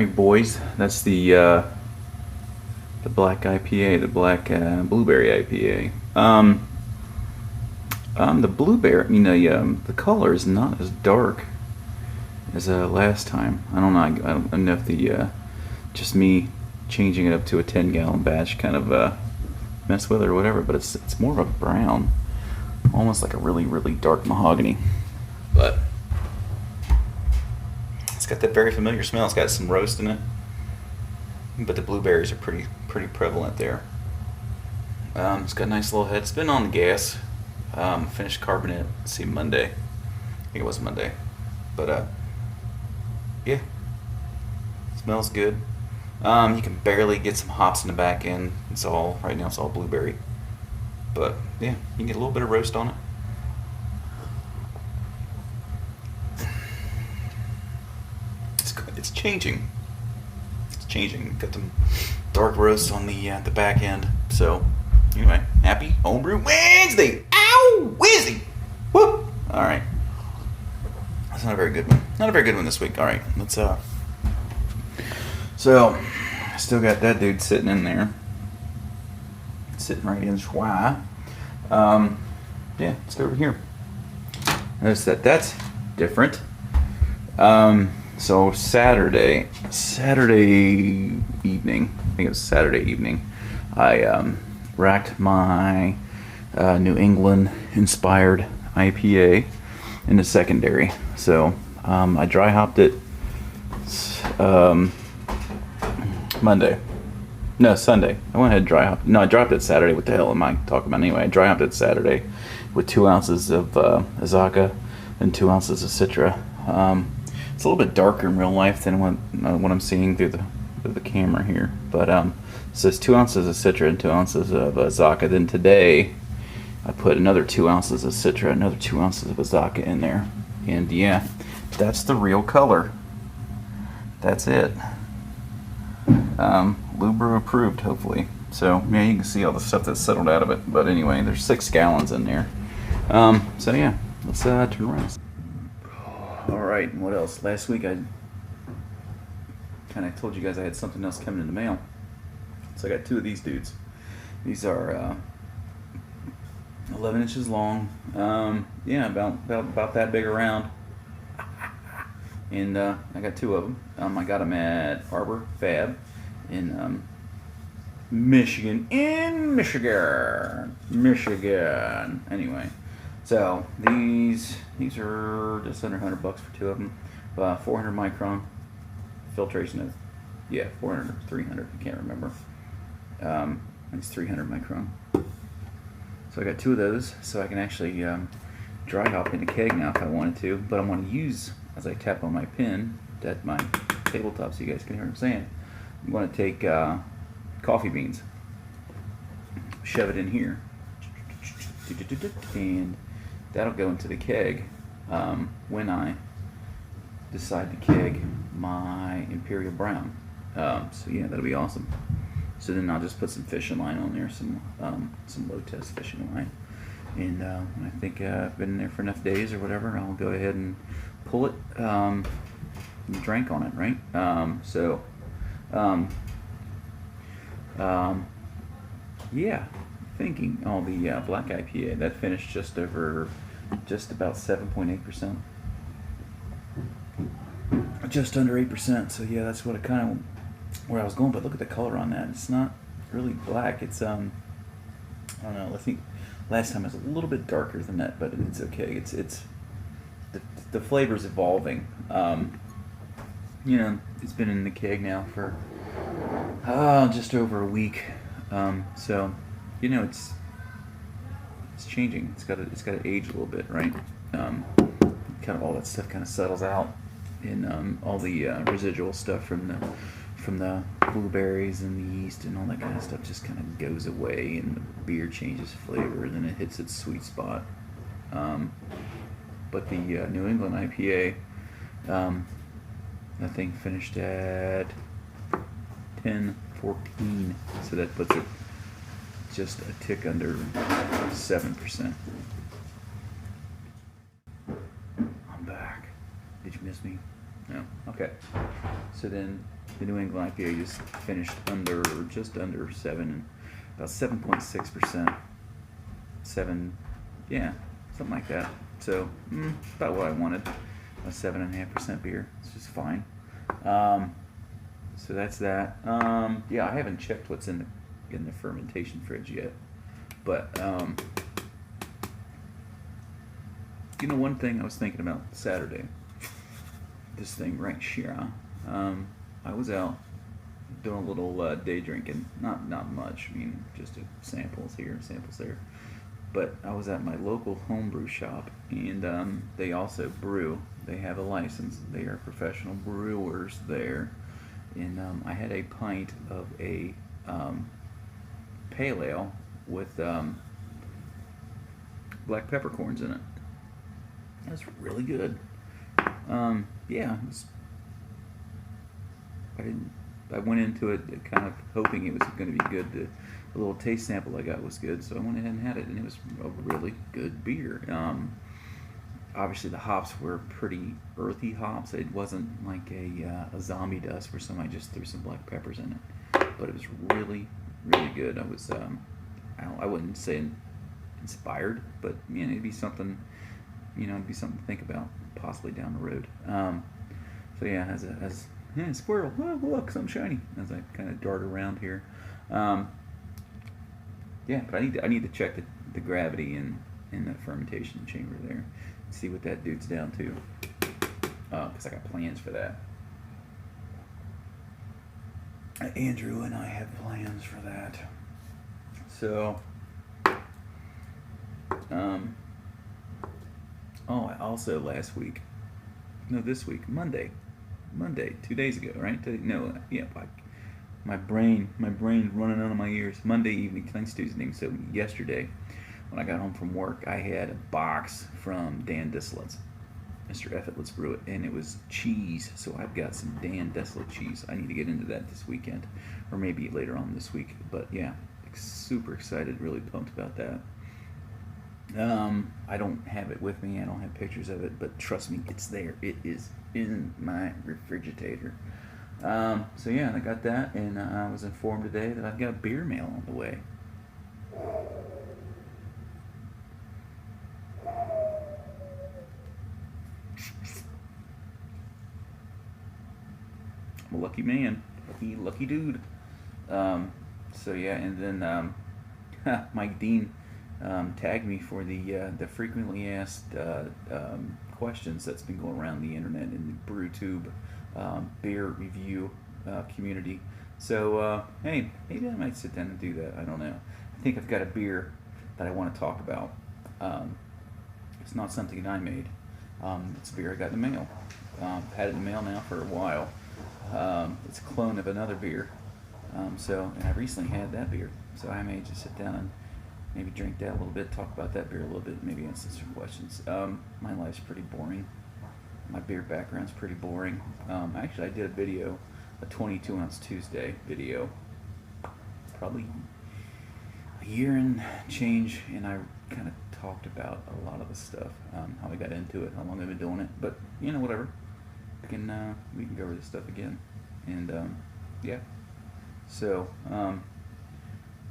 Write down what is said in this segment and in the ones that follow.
right, boys. That's the black IPA, the black blueberry IPA. The blueberry, the color is not as dark as last time. I don't know. I don't know if the just me changing it up to a 10-gallon batch kind of mess with it or whatever. But it's more of a brown, almost like a really really dark mahogany. But it's got that very familiar smell. It's got some roast in it, but the blueberries are pretty prevalent there. It's got a nice little head. It's been on the gas. Finished carboning it. Let's see, Monday. I think it was Monday. But yeah, smells good. You can barely get some hops in the back end. Right now it's all blueberry. But yeah, you can get a little bit of roast on it. It's changing. It's changing. Got some dark roast on the back end. So anyway, happy Homebrew Wednesday. Ow, Wednesday. Whoop. All right. That's not a very good one. Not a very good one this week. All right, let's So, I still got that dude sitting in there, sitting right in Schwa. Yeah, let's go over here. Notice that's different. So Saturday evening, I think it was Saturday evening, I racked my New England inspired IPA into secondary. So I dry hopped it Sunday. I went ahead and dry hopped. No, I dropped it Saturday. What the hell am I talking about anyway? I dry hopped it Saturday with 2 ounces of Azaka and 2 ounces of Citra. It's a little bit darker in real life than what I'm seeing through the camera here. But so it's 2 ounces of Citra and 2 ounces of Azaka. Then today I put another 2 ounces of Citra, another 2 ounces of Azaka in there. And yeah, that's the real color. That's it. Lubra approved, hopefully. So yeah, you can see all the stuff that's settled out of it. But anyway, there's 6 gallons in there. So yeah, let's turn around. All right, what else? Last week I kind of told you guys I had something else coming in the mail. So I got 2 of these dudes. These are 11 inches long. Yeah, about that big around. And I got 2 of them. I got them at Arbor Fab in Michigan. Anyway, so these are just under $100 for 2 of them. 400 micron filtration of 400 or 300. I can't remember. It's 300 micron. So I got 2 of those, so I can actually dry hop in a keg now if I wanted to. But I'm going to use, as I tap on my pin at my tabletop so you guys can hear what I'm saying, I'm going to take coffee beans, shove it in here, and that'll go into the keg when I decide to keg my Imperial Brown. So yeah, that'll be awesome. So then I'll just put some fishing line on there, some low test fishing line, and when I think I've been there for enough days or whatever, I'll go ahead and pull it and drink on it, right? Yeah, thinking the black IPA that finished just about 7.8%, just under 8%. So yeah, that's what it kind of where I was going. But look at the color on that. It's not really black. It's I don't know. I think last time it was a little bit darker than that, but it's okay. It's the flavor's evolving. It's been in the keg now for just over a week. So it's changing. It's got to age a little bit, right? Kind of all that stuff kind of settles out, and all the residual stuff from the blueberries and the yeast and all that kind of stuff just kind of goes away, and the beer changes flavor, and then it hits its sweet spot. But the New England IPA, that thing finished at 10.14, so that puts it just a tick under 7%. I'm back. Did you miss me? No. Okay. So then The New England IPA just finished just under 7, about 7.6%. 7, yeah, something like that. So, about what I wanted. A 7.5% beer. It's just fine. So that's that. Yeah, I haven't checked what's in the fermentation fridge yet. But, one thing I was thinking about Saturday, this thing right here, I was out doing a little day drinking, not much, I mean, just samples here, samples there. But I was at my local homebrew shop, and they also brew. They have a license. They are professional brewers there. And I had a pint of a pale ale with black peppercorns in it. That's really good. Yeah, I went into it kind of hoping it was going to be good. The little taste sample I got was good, so I went ahead and had it, and it was a really good beer. Obviously, the hops were pretty earthy hops. It wasn't like a zombie dust where somebody just threw some black peppers in it, but it was really, really good. I was, I wouldn't say inspired, but it'd be something, it'd be something to think about possibly down the road. So yeah, as squirrel, oh, look, something shiny. As I kind of dart around here, yeah, but I need to check the gravity in the fermentation chamber there. See what that dude's down to, because I got plans for that. Andrew and I have plans for that. So, I also this week, Monday, 2 days ago, right? No, yeah, my brain running out of my ears. Monday evening, thanks Tuesday. So yesterday, when I got home from work, I had a box from Dan Dislet's, Mr. F. Let's Brew It, and it was cheese. So I've got some Dan Dislet cheese. I need to get into that this weekend, or maybe later on this week. But yeah, super excited, really pumped about that. I don't have it with me. I don't have pictures of it, but trust me, it's there. It is in my refrigerator. So yeah, I got that, and I was informed today that I've got beer mail on the way. I'm a lucky man, lucky dude. So yeah, and then Mike Dean tagged me for the frequently asked questions that's been going around the internet in the BrewTube beer review community. So hey, maybe I might sit down and do that. I don't know. I think I've got a beer that I want to talk about. It's not something I made. It's a beer I got in the mail. Had it in the mail now for a while. It's a clone of another beer. And I recently had that beer. So I may just sit down and maybe drink that a little bit, talk about that beer a little bit, maybe answer some questions. My life's pretty boring. My beer background's pretty boring. Actually, I did a video, a 22 ounce Tuesday video, probably a year and change, and I kind of talked about a lot of the stuff, how I got into it, how long I've been doing it, but whatever. We can go over this stuff again, and yeah. So I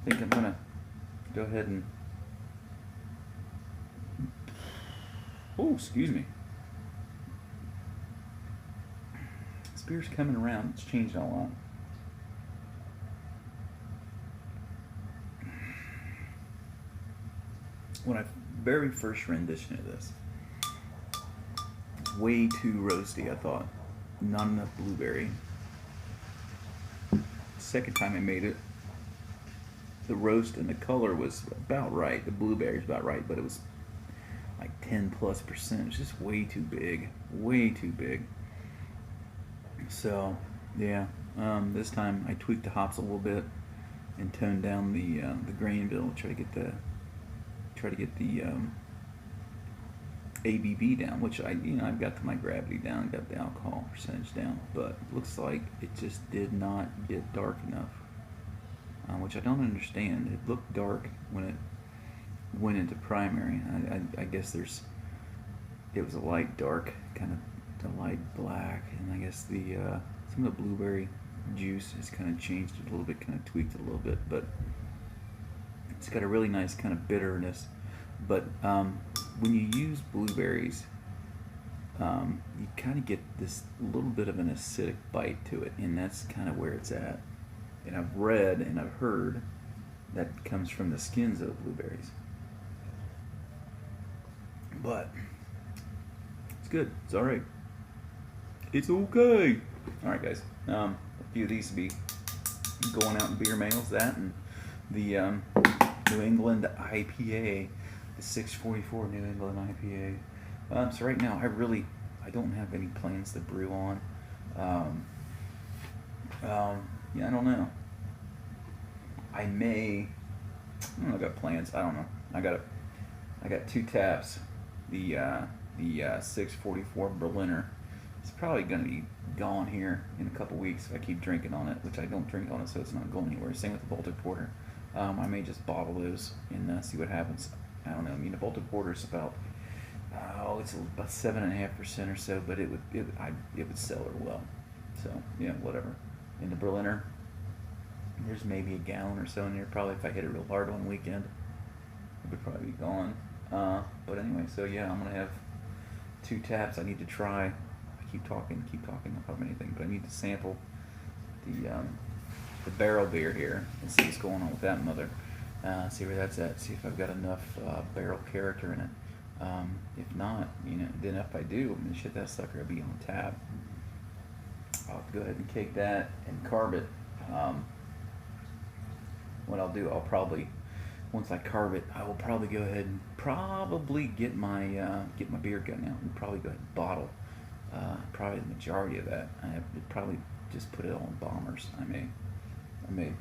think I'm gonna go ahead and excuse me. This beer's coming around. It's changed a lot. When I very first rendition of this, way too roasty, I thought. Not enough blueberry. Second time I made it, the roast and the color was about right. The blueberry's about right, but it was like 10+%. It was just way too big. Way too big. So, yeah. This time I tweaked the hops a little bit and toned down the grain bill. Try to get the ABV down, which I've got my gravity down, got the alcohol percentage down, but it looks like it just did not get dark enough, which I don't understand. It looked dark when it went into primary. I guess it was a light dark, kind of a light black, and I guess some of the blueberry juice has kind of changed it a little bit, kind of tweaked it a little bit, but it's got a really nice kind of bitterness. But when you use blueberries, you kind of get this little bit of an acidic bite to it, and that's kind of where it's at. And I've read and I've heard that comes from the skins of the blueberries. But it's good. It's all right. It's okay. All right, guys. A few of these will be going out in beer mails. That and the New England IPA, the 644 New England IPA. So right now, I don't have any plans to brew on. Yeah, I don't know. I got plans. I don't know. I got 2 taps. The 644 Berliner. It's probably going to be gone here in a couple weeks if I keep drinking on it, which I don't drink on it, so it's not going anywhere. Same with the Baltic Porter. I may just bottle those and see what happens. I don't know. I mean, the Baltic Porter is about it's about 7.5% or so, but it would sell her well. So yeah, whatever. In the Berliner, there's maybe a gallon or so in there. Probably if I hit it real hard one weekend, it would probably be gone. But anyway, so yeah, I'm gonna have 2 taps. I need to try. I keep talking. Not talking anything, but I need to sample the barrel beer here and see what's going on with that mother. See where that's at. See if I've got enough barrel character in it. If not, then if I do, I'm gonna shit that sucker will be on tap. I'll go ahead and cake that and carb it. What I'll do, once I carb it, I will probably go ahead and get my beer gun out and probably go ahead and bottle probably the majority of that. I would probably just put it all in bombers. I may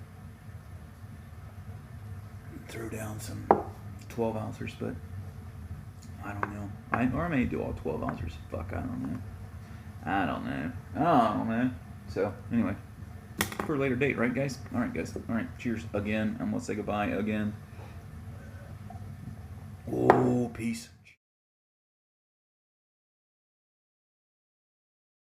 throw down some 12 ounces, but I don't know. Or I may do all 12 ounces. Fuck, I don't know. So anyway, for a later date, right, guys? All right, guys. All right, cheers again. I'm gonna say goodbye again. Oh, peace.